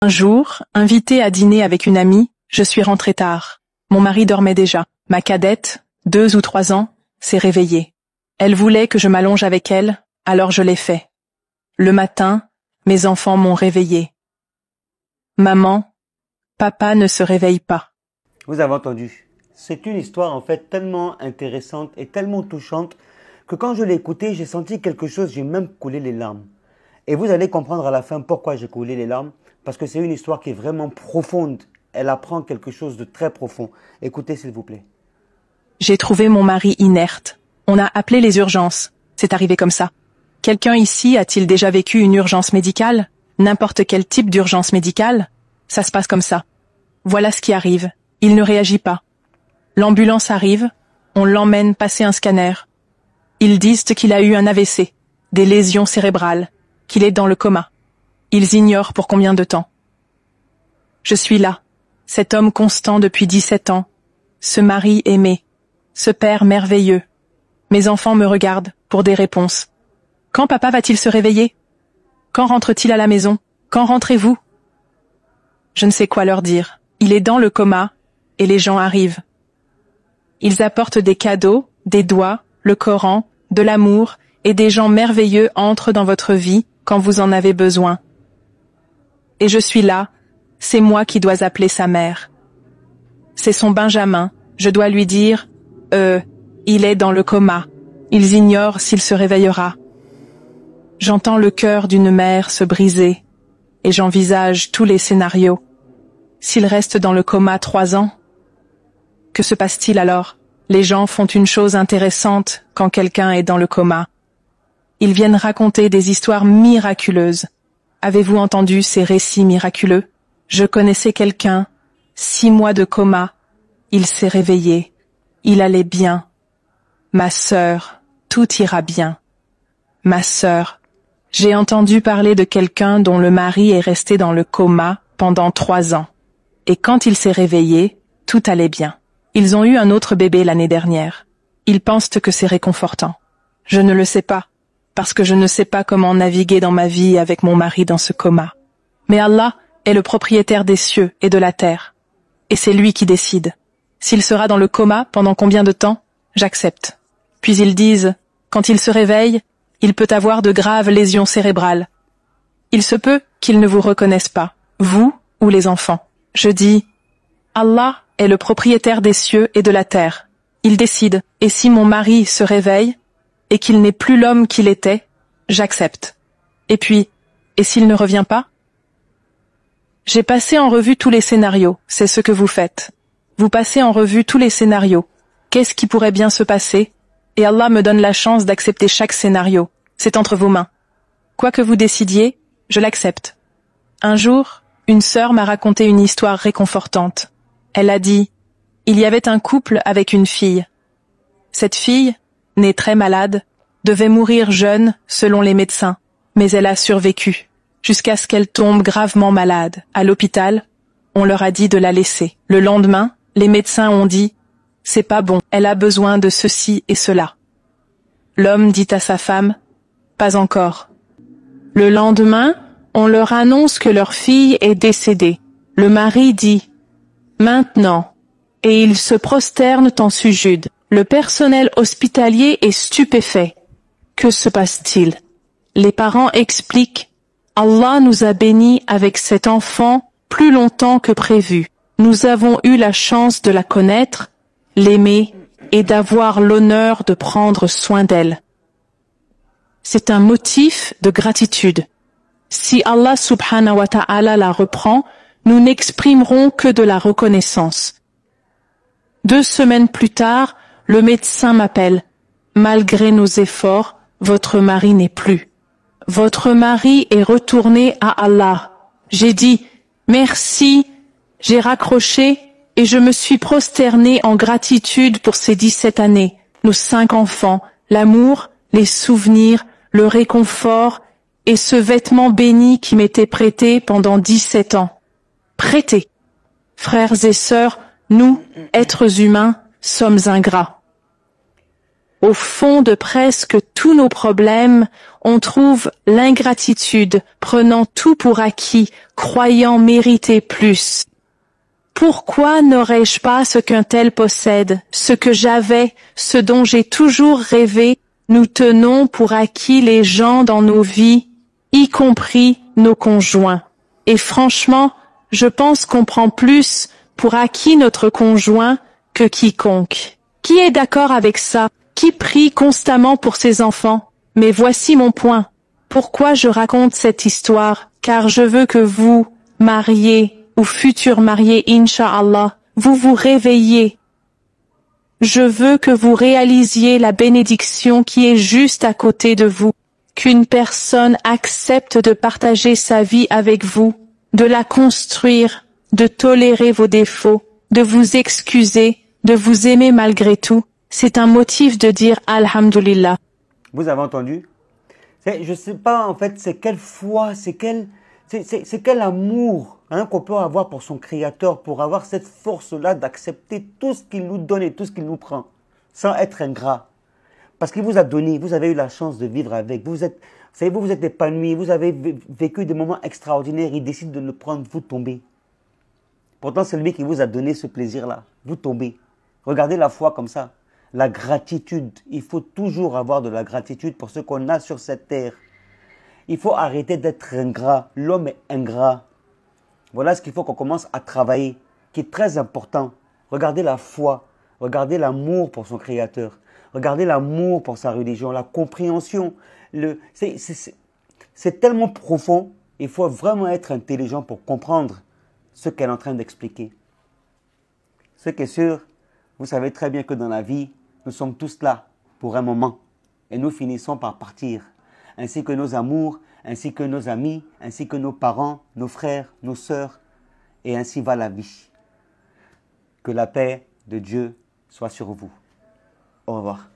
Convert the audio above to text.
Un jour, invitée à dîner avec une amie, je suis rentrée tard. Mon mari dormait déjà. Ma cadette, 2 ou 3 ans, s'est réveillée. Elle voulait que je m'allonge avec elle, alors je l'ai fait. Le matin, mes enfants m'ont réveillée. Maman, papa ne se réveille pas. Vous avez entendu. C'est une histoire en fait tellement intéressante et tellement touchante que quand je l'ai écoutée, j'ai senti quelque chose, j'ai même coulé les larmes. Et vous allez comprendre à la fin pourquoi j'ai coulé les larmes, parce que c'est une histoire qui est vraiment profonde. Elle apprend quelque chose de très profond. Écoutez s'il vous plaît. J'ai trouvé mon mari inerte. On a appelé les urgences. C'est arrivé comme ça. Quelqu'un ici a-t-il déjà vécu une urgence médicale? N'importe quel type d'urgence médicale? Ça se passe comme ça. Voilà ce qui arrive. Il ne réagit pas. L'ambulance arrive, on l'emmène passer un scanner. Ils disent qu'il a eu un AVC, des lésions cérébrales, qu'il est dans le coma. Ils ignorent pour combien de temps. Je suis là, cet homme constant depuis 17 ans, ce mari aimé, ce père merveilleux. Mes enfants me regardent pour des réponses. Quand papa va-t-il se réveiller? Quand rentre-t-il à la maison? Quand rentrez-vous? Je ne sais quoi leur dire. Il est dans le coma et les gens arrivent. Ils apportent des cadeaux, des doigts, le Coran, de l'amour et des gens merveilleux entrent dans votre vie quand vous en avez besoin. Et je suis là, c'est moi qui dois appeler sa mère. C'est son Benjamin, je dois lui dire « il est dans le coma, ils ignorent s'il se réveillera ». J'entends le cœur d'une mère se briser et j'envisage tous les scénarios. S'il reste dans le coma 3 ans, que se passe-t-il alors? Les gens font une chose intéressante quand quelqu'un est dans le coma. Ils viennent raconter des histoires miraculeuses. Avez-vous entendu ces récits miraculeux? Je connaissais quelqu'un, 6 mois de coma, il s'est réveillé, il allait bien. Ma sœur, tout ira bien. Ma sœur, j'ai entendu parler de quelqu'un dont le mari est resté dans le coma pendant 3 ans. Et quand il s'est réveillé, tout allait bien. Ils ont eu un autre bébé l'année dernière. Ils pensent que c'est réconfortant. Je ne le sais pas, parce que je ne sais pas comment naviguer dans ma vie avec mon mari dans ce coma. Mais Allah est le propriétaire des cieux et de la terre. Et c'est lui qui décide. S'il sera dans le coma pendant combien de temps, j'accepte. Puis ils disent, quand il se réveille, il peut avoir de graves lésions cérébrales. Il se peut qu'il ne vous reconnaisse pas, vous ou les enfants. Je dis, Allah est le propriétaire des cieux et de la terre. Il décide, et si mon mari se réveille, et qu'il n'est plus l'homme qu'il était, j'accepte. Et puis, et s'il ne revient pas? J'ai passé en revue tous les scénarios, c'est ce que vous faites. Vous passez en revue tous les scénarios. Qu'est-ce qui pourrait bien se passer? Et Allah me donne la chance d'accepter chaque scénario. C'est entre vos mains. Quoi que vous décidiez, je l'accepte. Un jour, une sœur m'a raconté une histoire réconfortante. Elle a dit, il y avait un couple avec une fille. Cette fille, née très malade, devait mourir jeune selon les médecins, mais elle a survécu, jusqu'à ce qu'elle tombe gravement malade. À l'hôpital, on leur a dit de la laisser. Le lendemain, les médecins ont dit, c'est pas bon, elle a besoin de ceci et cela. L'homme dit à sa femme, pas encore. Le lendemain, on leur annonce que leur fille est décédée. Le mari dit, maintenant, et ils se prosternent en sujude. Le personnel hospitalier est stupéfait. Que se passe-t-il? Les parents expliquent, Allah nous a bénis avec cet enfant plus longtemps que prévu. Nous avons eu la chance de la connaître, l'aimer et d'avoir l'honneur de prendre soin d'elle. C'est un motif de gratitude. Si Allah subhanahu wa ta'ala la reprend, nous n'exprimerons que de la reconnaissance. 2 semaines plus tard, le médecin m'appelle. Malgré nos efforts, votre mari n'est plus. Votre mari est retourné à Allah. J'ai dit, merci, j'ai raccroché et je me suis prosterné en gratitude pour ces 17 années, nos 5 enfants, l'amour, les souvenirs, le réconfort et ce vêtement béni qui m'était prêté pendant 17 ans. Prêté. Frères et sœurs, nous, êtres humains, sommes ingrats. Au fond de presque tous nos problèmes, on trouve l'ingratitude, prenant tout pour acquis, croyant mériter plus. Pourquoi n'aurais-je pas ce qu'un tel possède, ce que j'avais, ce dont j'ai toujours rêvé? Nous tenons pour acquis les gens dans nos vies, y compris nos conjoints. Et franchement, je pense qu'on prend plus pour acquis notre conjoint que quiconque. Qui est d'accord avec ça? Qui prie constamment pour ses enfants? Mais voici mon point. Pourquoi je raconte cette histoire? Car je veux que vous, mariés ou futurs mariés, Inch'Allah, vous vous réveilliez. Je veux que vous réalisiez la bénédiction qui est juste à côté de vous, qu'une personne accepte de partager sa vie avec vous, de la construire, de tolérer vos défauts, de vous excuser, de vous aimer malgré tout. C'est un motif de dire Alhamdulillah. Vous avez entendu? Je ne sais pas en fait, c'est quelle foi, c'est quel amour qu'on peut avoir pour son Créateur, pour avoir cette force-là d'accepter tout ce qu'il nous donne et tout ce qu'il nous prend, sans être ingrat. Parce qu'il vous a donné, vous avez eu la chance de vivre avec, vous êtes épanoui, vous avez vécu des moments extraordinaires, il décide de le prendre, vous tombez. Pourtant, c'est lui qui vous a donné ce plaisir-là, vous tombez. Regardez la foi comme ça. La gratitude, il faut toujours avoir de la gratitude pour ce qu'on a sur cette terre. Il faut arrêter d'être ingrat. L'homme est ingrat. Voilà ce qu'il faut qu'on commence à travailler, qui est très important. Regardez la foi, regardez l'amour pour son Créateur, regardez l'amour pour sa religion, la compréhension. C'est tellement profond, il faut vraiment être intelligent pour comprendre ce qu'elle est en train d'expliquer. Ce qui est sûr, vous savez très bien que dans la vie, nous sommes tous là pour un moment et nous finissons par partir, ainsi que nos amours, ainsi que nos amis, ainsi que nos parents, nos frères, nos sœurs, et ainsi va la vie. Que la paix de Dieu soit sur vous. Au revoir.